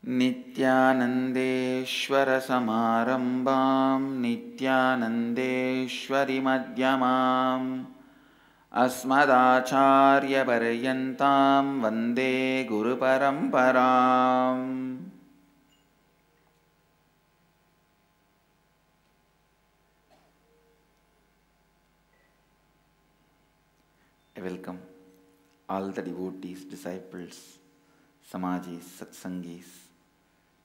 नित्यानन्देश्वरसमारम्भां नित्यानन्देश्वरिमध्यमाम् अस्मदाचार्यपर्यन्तां वन्दे गुरुपरम्पराम्. I welcome all the devotees, disciples, Samajis, Satsangis,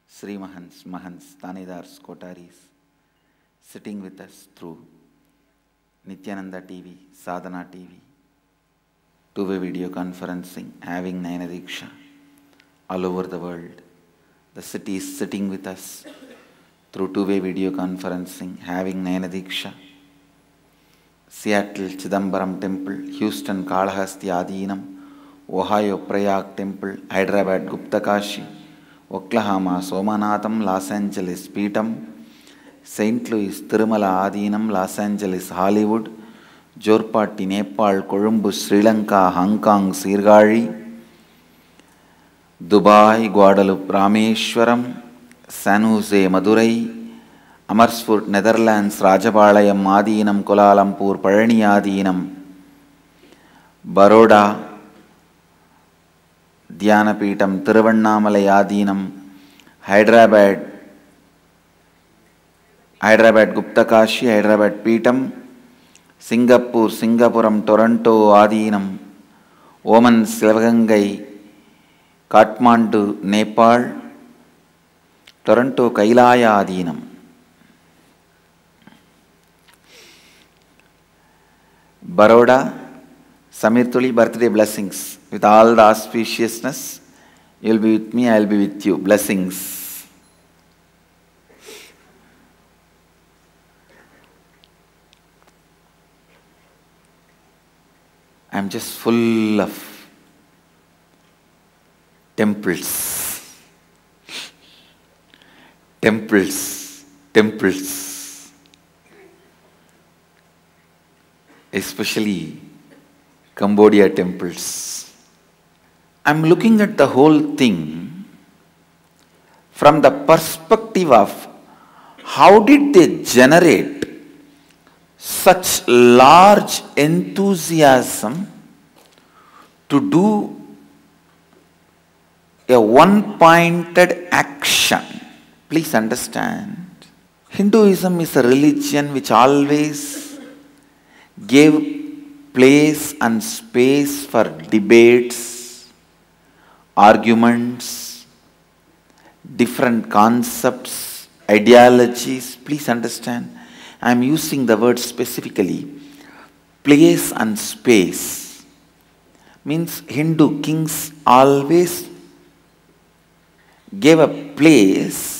Sri Mahants, Mahants, Tanidars, Kotaris, sitting with us through Nithyananda TV, Sadhana TV, two-way video conferencing, having Nayana Diksha all over the world. The city is sitting with us through two-way video conferencing, having Nayana Diksha. Seattle Chidambaram Temple, Houston Kalahasti Adinam, Ohio Prayag Temple, Hyderabad Gupta Kashi, Oklahoma Somanatham, Los Angeles Peetam, St. Louis Tirumala Adinam, Los Angeles Hollywood, Jorpati Nepal, Colombo Sri Lanka, Hong Kong Sirgari, Dubai Guadalupe Rameshwaram, San Jose Madurai, Amersfoort Netherlands Rajapalayam Adinam, Kuala Lumpur Palani Adinam, Baroda Dhyanapeetam, Tiruvannamalai Adinam, Hyderabad Gupta Kashi, Hyderabad Peetam, Singapore, Singapuram, Toronto Adinam, Oman Sivagangai, Kathmandu, Nepal, Toronto Kailaya Adinam. Baroda, Samir Tuli, birthday blessings. With all the auspiciousness, you will be with me, I will be with you. Blessings. I am just full of temples. Temples. Especially Cambodia temples. I am looking at the whole thing from the perspective of how did they generate such large enthusiasm to do a one-pointed action. Please understand, Hinduism is a religion which always gave place and space for debates, arguments, different concepts, ideologies. Please understand, I am using the word specifically. Place and space means Hindu kings always gave a place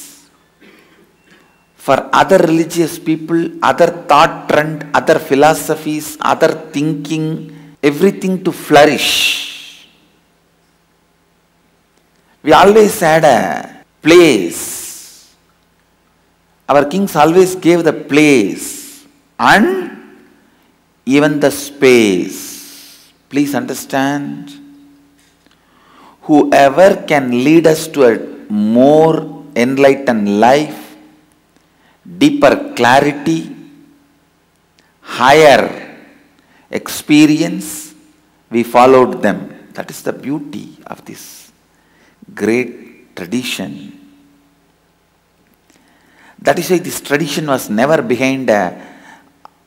for other religious people, other thought trend, other philosophies, other thinking, everything to flourish. We always had a place. Our kings always gave the place and even the space. Please understand, whoever can lead us to a more enlightened life, deeper clarity, higher experience, we followed them. That is the beauty of this great tradition. That is why this tradition was never behind an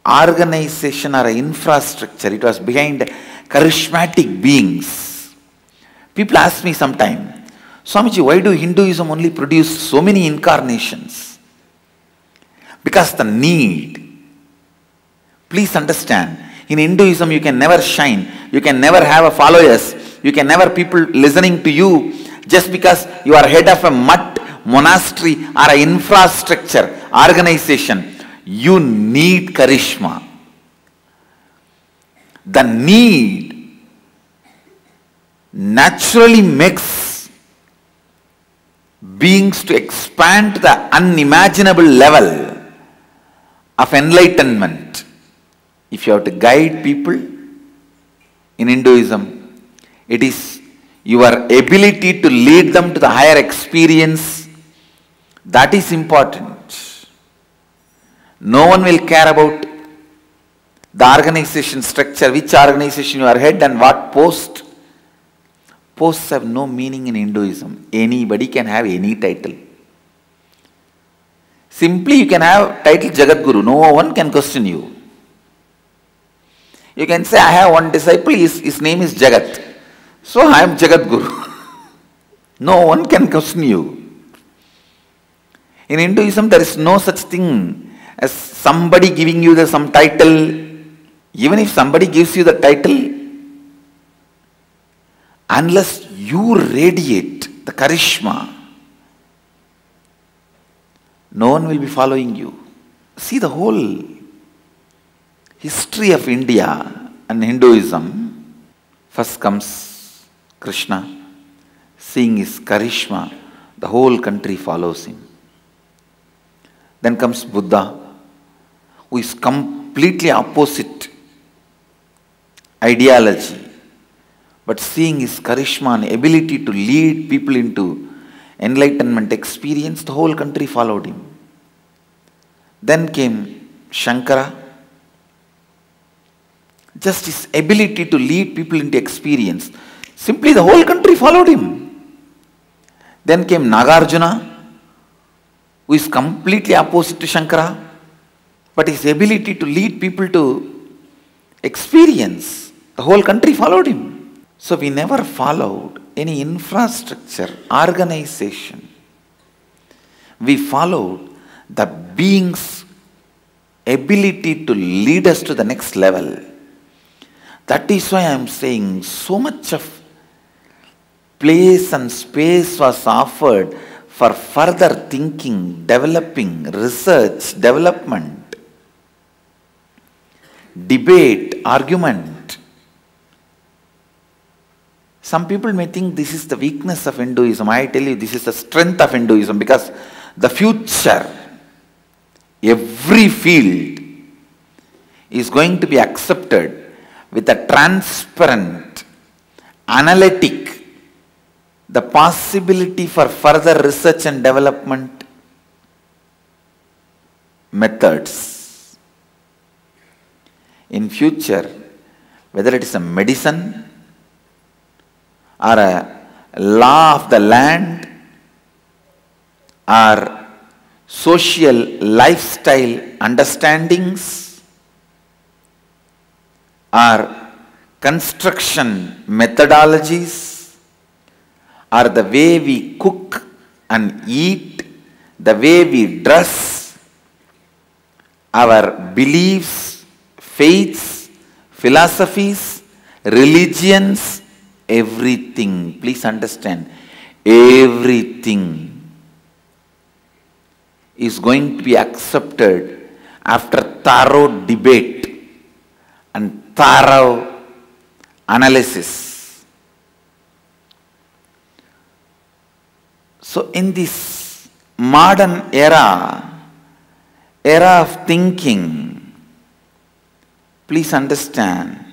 organization or an infrastructure. It was behind charismatic beings. People ask me sometimes, Swamiji, why do Hinduism only produce so many incarnations? Because the need. Please understand, in Hinduism you can never shine, you can never have a followers, you can never people listening to you just because you are head of a monastery or an infrastructure organization. You need charisma. The need naturally makes beings to expand to the unimaginable level of enlightenment. If you have to guide people in Hinduism, it is your ability to lead them to the higher experience, that is important. No one will care about the organization structure, which organization you are head and what post. Posts have no meaning in Hinduism. Anybody can have any title. Simply you can have title Jagadguru. No one can question you. You can say, I have one disciple, his name is Jagat. So I am Jagadguru. No one can question you. In Hinduism there is no such thing as somebody giving you some title. Even if somebody gives you the title, unless you radiate the charisma, no one will be following you. See the whole history of India and Hinduism. First comes Krishna. Seeing his charisma, the whole country follows him. Then comes Buddha, who is completely opposite ideology. But seeing his charisma and ability to lead people into enlightenment experience, the whole country followed him. Then came Shankara. Just his ability to lead people into experience, simply the whole country followed him. Then came Nagarjuna, who is completely opposite to Shankara, but his ability to lead people to experience, the whole country followed him. So we never followed any infrastructure, organization. We followed the being's ability to lead us to the next level. That is why I am saying so much of place and space was offered for further thinking, developing, research, development, debate, argument. Some people may think this is the weakness of Hinduism. I tell you, this is the strength of Hinduism, because the future, every field is going to be accepted with a transparent, analytic, the possibility for further research and development methods. In future, whether it is a medicine or a law of the land or social lifestyle understandings or construction methodologies or the way we cook and eat, the way we dress, our beliefs, faiths, philosophies, religions, everything, please understand, everything is going to be accepted after thorough debate and thorough analysis. So in this modern era of thinking, please understand,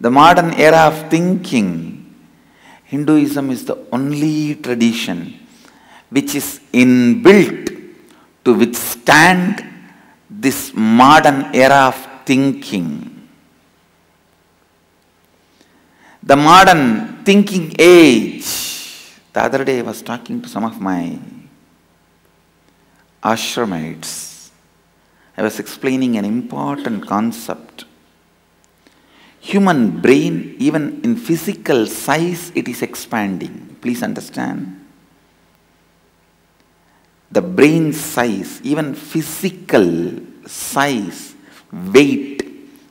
the modern era of thinking, Hinduism is the only tradition which is inbuilt to withstand this modern era of thinking. The modern thinking age. The other day I was talking to some of my ashramites. I was explaining an important concept. Human brain, even in physical size, it is expanding. Please understand. The brain size, even physical size, weight,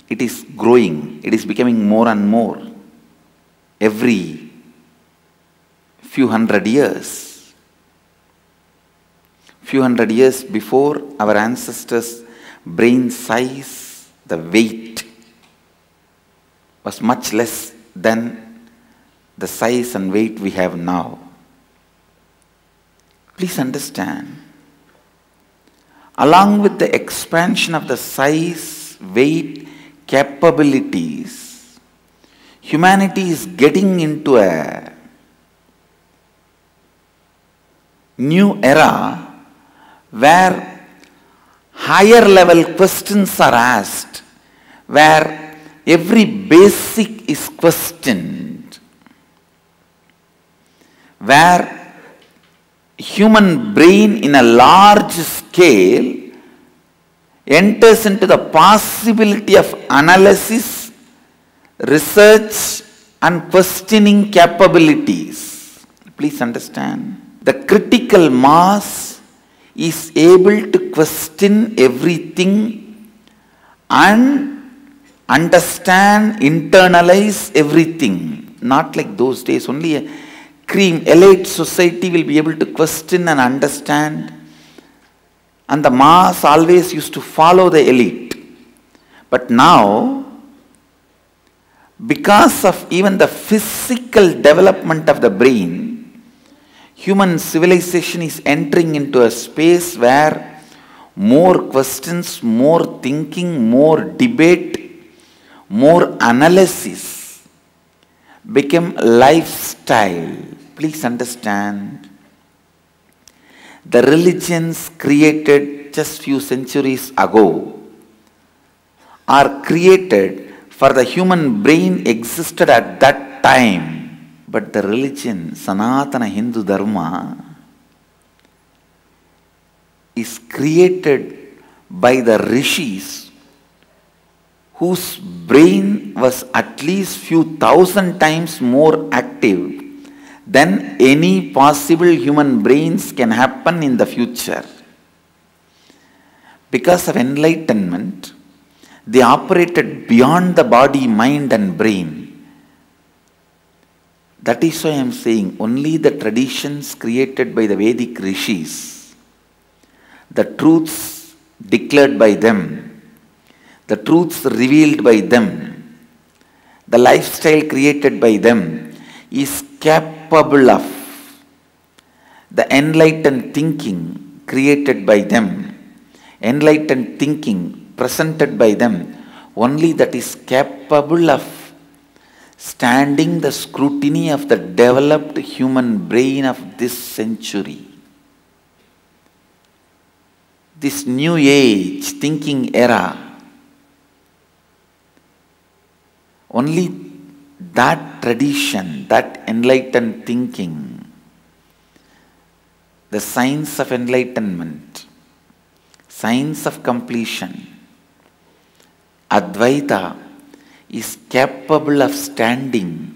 it is growing. It is becoming more and more every few hundred years. Few hundred years before, our ancestors' brain size, the weight was much less than the size and weight we have now. Please understand, along with the expansion of the size, weight, capabilities, humanity is getting into a new era where higher level questions are asked, where every basic is questioned, where human brain in a large scale enters into the possibility of analysis, research and questioning capabilities. Please understand. The critical mass is able to question everything and understand, internalize everything. Not like those days. Only a elite society will be able to question and understand. And the mass always used to follow the elite. But now, because of even the physical development of the brain, human civilization is entering into a space where more questions, more thinking, more debate, more analysis become lifestyle. Please understand. The religions created just few centuries ago are created for the human brain existed at that time. But the religion, Sanatana Hindu Dharma, is created by the rishis whose brain was at least few thousand times more active then any possible human brains can happen in the future. Because of enlightenment, they operated beyond the body, mind and brain. That is why I am saying only the traditions created by the Vedic rishis, the truths declared by them, the truths revealed by them, the lifestyle created by them is capable of the enlightened thinking created by them, enlightened thinking presented by them, only that is capable of standing the scrutiny of the developed human brain of this century. This new age thinking era, only that tradition, that enlightened thinking, the science of enlightenment, science of completion, Advaitha is capable of standing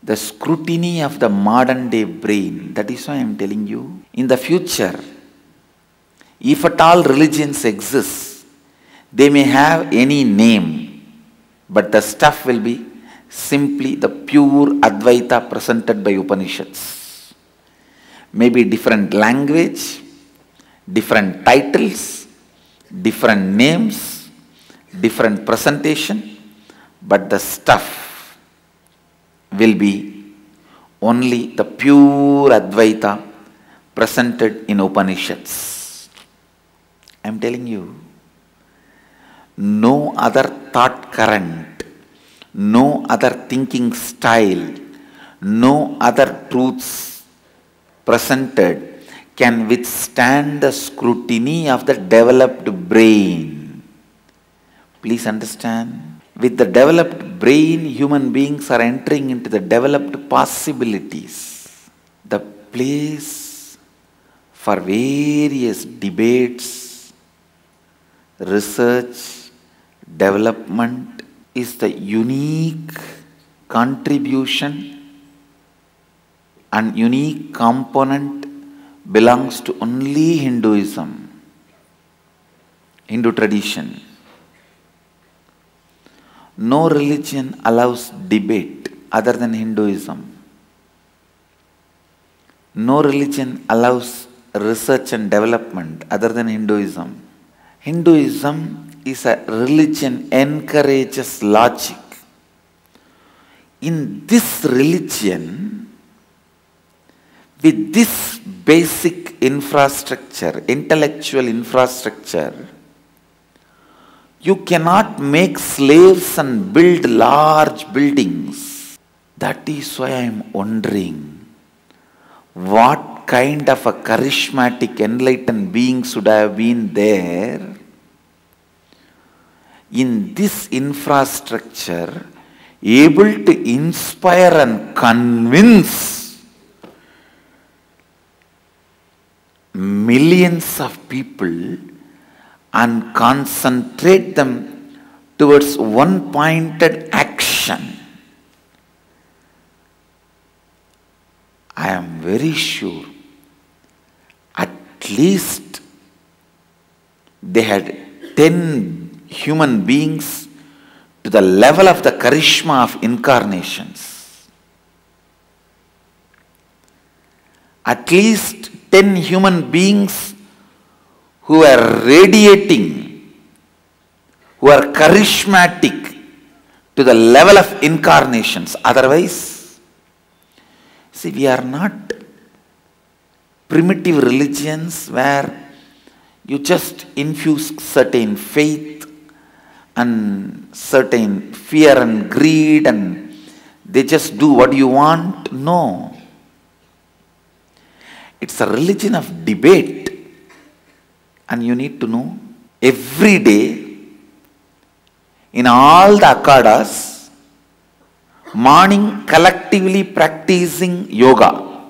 the scrutiny of the modern day brain. That is why I am telling you, in the future, if at all religions exist, they may have any name, but the stuff will be simply the pure Advaita presented by Upanishads. Maybe different language, different titles, different names, different presentation, but the stuff will be only the pure Advaita presented in Upanishads. I am telling you, no other thought current, no other thinking style, no other truths presented can withstand the scrutiny of the developed brain. Please understand. With the developed brain, human beings are entering into the developed possibilities. The place for various debates, research, development is the unique contribution and unique component belongs to only Hinduism, Hindu tradition. No religion allows debate other than Hinduism. No religion allows research and development other than Hinduism. Hinduism is a religion encourages logic. In this religion, with this basic infrastructure, intellectual infrastructure, you cannot make slaves and build large buildings. That is why I am wondering, what kind of a charismatic, enlightened being should have been there in this infrastructure, able to inspire and convince millions of people and concentrate them towards one pointed action. I am very sure at least they had 10 human beings to the level of the charisma of incarnations. At least 10 human beings who are radiating, who are charismatic to the level of incarnations. Otherwise, see, we are not primitive religions where you just infuse certain faith and certain fear and greed and they just do what you want. No. It's a religion of debate. And you need to know, every day, in all the akhadas, morning collectively practicing yoga,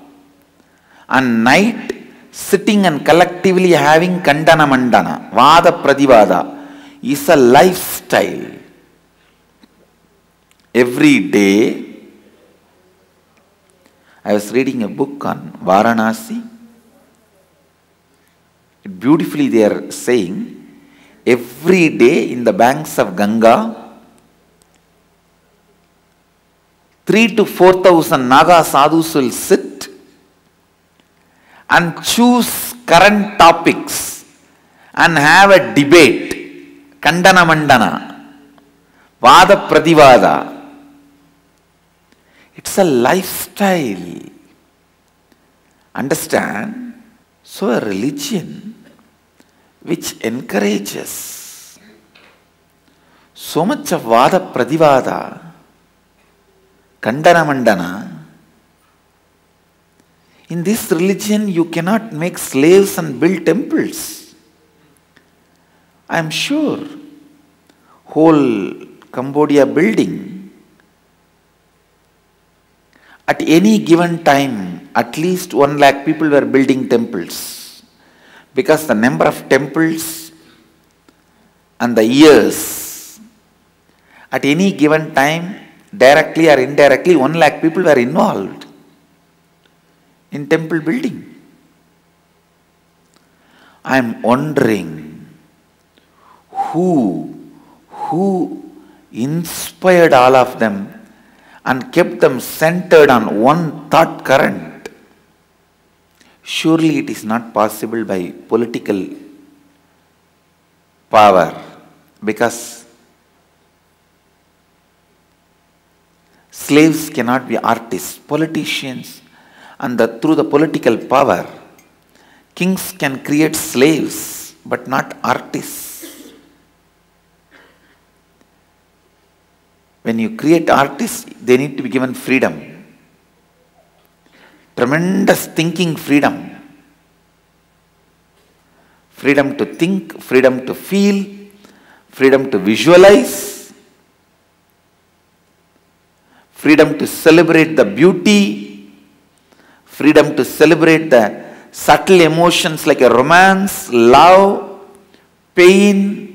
and night sitting and collectively having kandana mandana, vada pradivada, is a lifestyle. Every day, I was reading a book on Varanasi. Beautifully they are saying, every day in the banks of Ganga, 3,000 to 4,000 Naga sadhus will sit and choose current topics and have a debate, Kandana Mandana, Vada Pradivada. It's a lifestyle. Understand? So a religion which encourages so much of Vada Pradivada, Kandana Mandana, in this religion you cannot make slaves and build temples. I am sure whole Cambodia building, at any given time, at least 1 lakh people were building temples. Because the number of temples and the years, at any given time, directly or indirectly, 1 lakh people were involved in temple building. I am wondering who inspired all of them and kept them centered on one thought current. Surely it is not possible by political power, because slaves cannot be artists, politicians, and through the political power, kings can create slaves, but not artists. When you create artists, they need to be given freedom. Tremendous thinking freedom. Freedom to think, freedom to feel, freedom to visualize, freedom to celebrate the beauty, freedom to celebrate the subtle emotions like a romance, love, pain.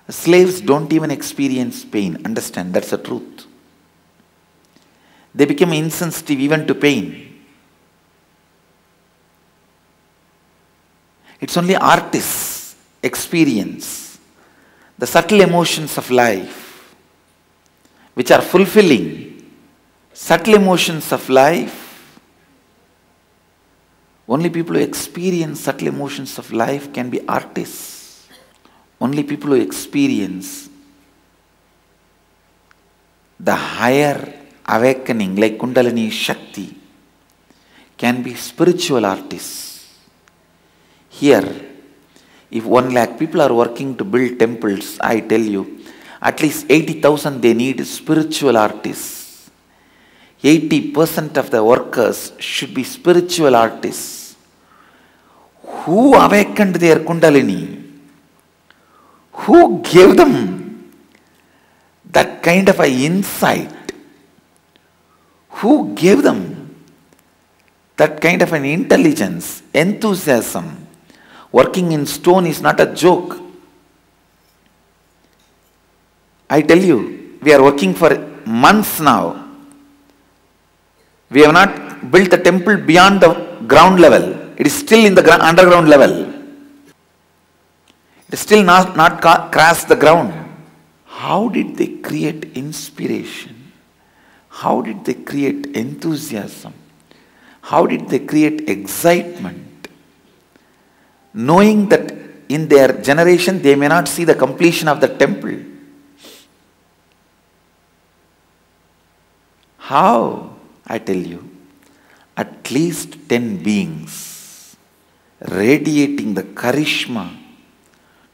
Slaves don't even experience pain. Understand, that's the truth. They become insensitive even to pain. It's only artists experience the subtle emotions of life, which are fulfilling. Subtle emotions of life, only people who experience subtle emotions of life can be artists. Only people who experience the higher awakening like Kundalini Shakti can be spiritual artists. Here, if 1 lakh people are working to build temples, I tell you, At least 80,000 they need spiritual artists. 80% of the workers should be spiritual artists. Who awakened their Kundalini? Who gave them that kind of an insight? Who gave them that kind of an intelligence, enthusiasm? Working in stone is not a joke. I tell you, we are working for months now. We have not built the temple beyond the ground level. It is still in the underground level. It is still not crossed the ground. How did they create inspiration? How did they create enthusiasm? How did they create excitement? Knowing that in their generation they may not see the completion of the temple. How? I tell you, at least 10 beings radiating the charisma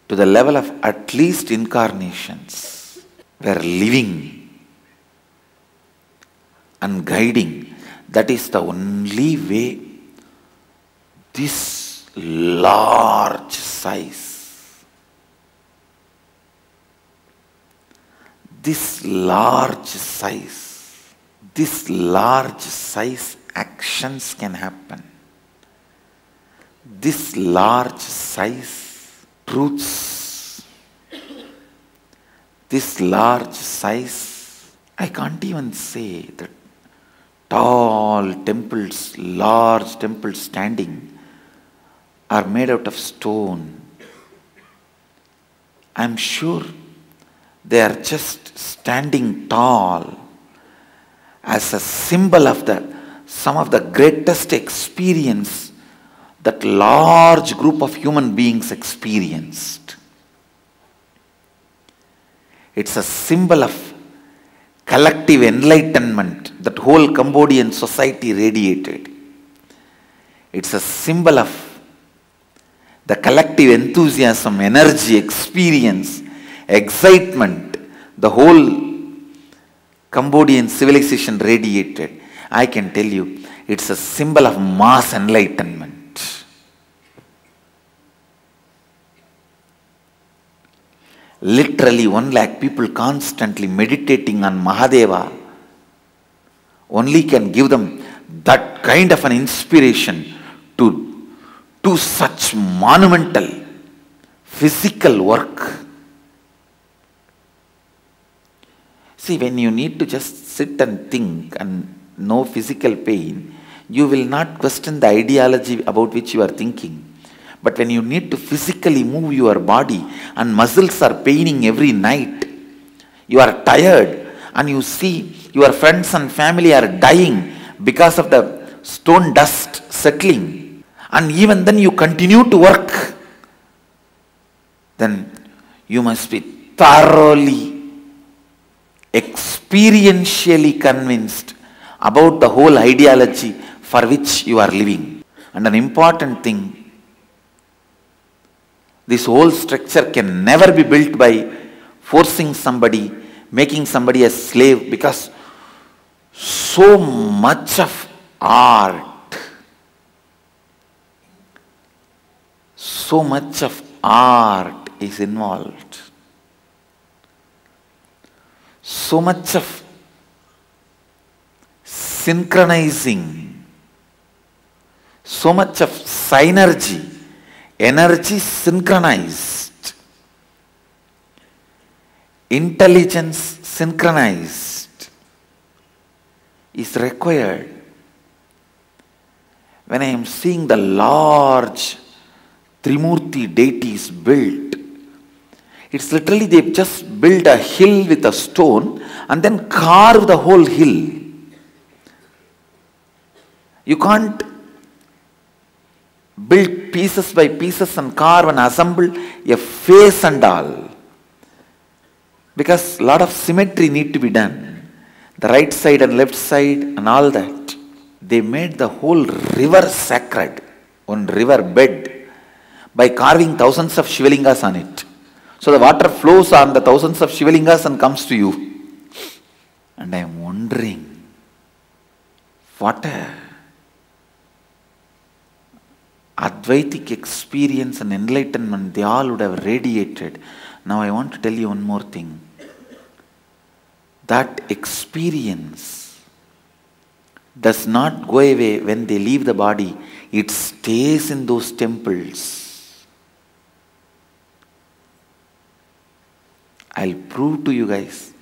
to the level of at least incarnations were living and guiding. That is the only way this large size, this large size actions can happen. This large size truths, this large size, I can't even say that tall temples, large temples standing are made out of stone. I'm sure they are just standing tall as a symbol of some of the greatest experience that large group of human beings experienced. It's a symbol of collective enlightenment that whole Cambodian society radiated. It's a symbol of the collective enthusiasm, energy, experience, excitement the whole Cambodian civilization radiated. I can tell you, it's a symbol of mass enlightenment. Literally 1 lakh people constantly meditating on Mahadeva only can give them that kind of an inspiration to do such monumental physical work. See, when you need to just sit and think and no physical pain, you will not question the ideology about which you are thinking. But when you need to physically move your body and muscles are paining every night, you are tired and you see your friends and family are dying because of the stone dust settling, and even then you continue to work, then you must be thoroughly, experientially convinced about the whole ideology for which you are living. And an important thing, this whole structure can never be built by forcing somebody, making somebody a slave, because so much of art, is involved. So much of synchronizing, so much of synergy, energy synchronized, intelligence synchronized is required. When I am seeing the large Trimurti deities built, it's literally they've just built a hill with a stone and then carved the whole hill. You can't build pieces by pieces and carve and assemble a face and all, because a lot of symmetry need to be done. The right side and left side and all that. They made the whole river sacred, one river bed, by carving thousands of Shivalingas on it. So the water flows on the thousands of Shivalingas and comes to you. And I am wondering, what a Advaitic experience and enlightenment they all would have radiated. Now I want to tell you one more thing. That experience does not go away when they leave the body. It stays in those temples. I'll prove to you guys.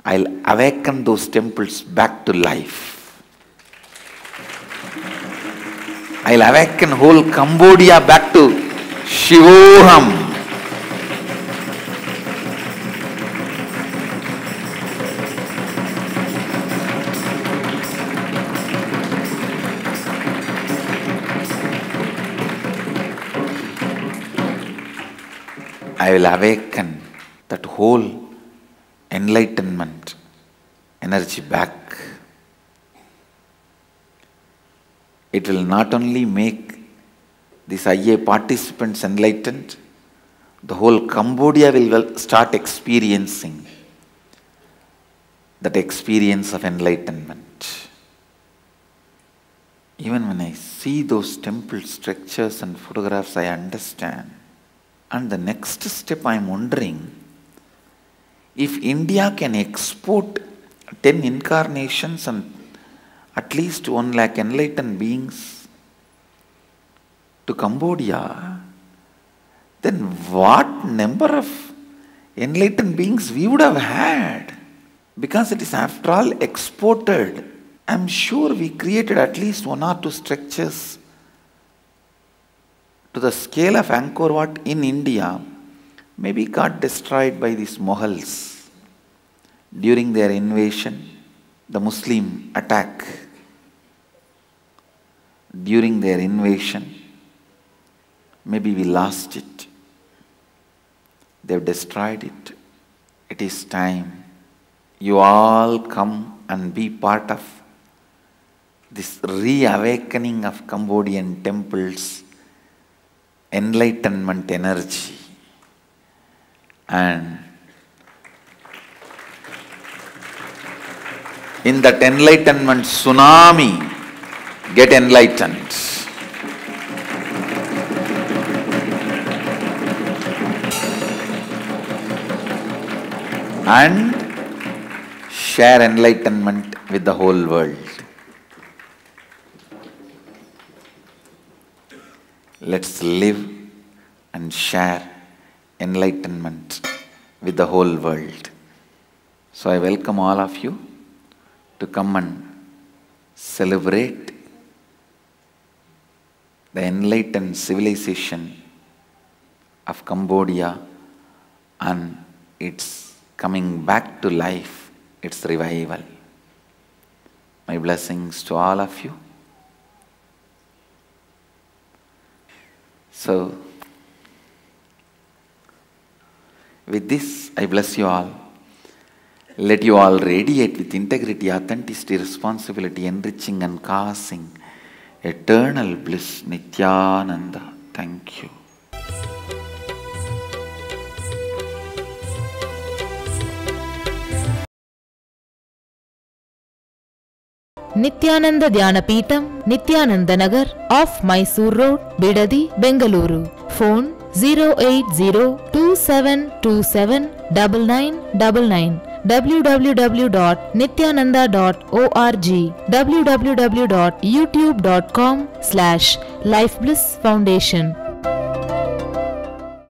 I'll awaken those temples back to life. I'll awaken whole Cambodia back to Shivoham. I will awaken that whole enlightenment energy back. It will not only make these IA participants enlightened, the whole Cambodia will start experiencing that experience of enlightenment. Even when I see those temple structures and photographs, I understand. And the next step, I am wondering, if India can export 10 incarnations and at least 1 lakh enlightened beings to Cambodia, then what number of enlightened beings we would have had? Because it is after all exported. I am sure we created at least 1 or 2 structures to the scale of Angkor Wat in India, maybe got destroyed by these Mughals during their invasion, the Muslim attack. During their invasion, maybe we lost it. They've destroyed it. It is time you all come and be part of this reawakening of Cambodian temples, enlightenment energy. And in that enlightenment tsunami, get enlightened. And share enlightenment with the whole world. Let's live and share enlightenment with the whole world. So I welcome all of you to come and celebrate the enlightened civilization of Cambodia and its coming back to life, its revival. My blessings to all of you. So, with this, I bless you all. Let you all radiate with integrity, authenticity, responsibility, enriching and causing eternal bliss, Nithyananda. Thank you. Nithyananda Dhyanapitham, Nithyananda Nagar, off Mysore Road, Bidadi, Bengaluru. Phone 08027279999. www.nithyananda.org. www.youtube.com/Life Bliss Foundation.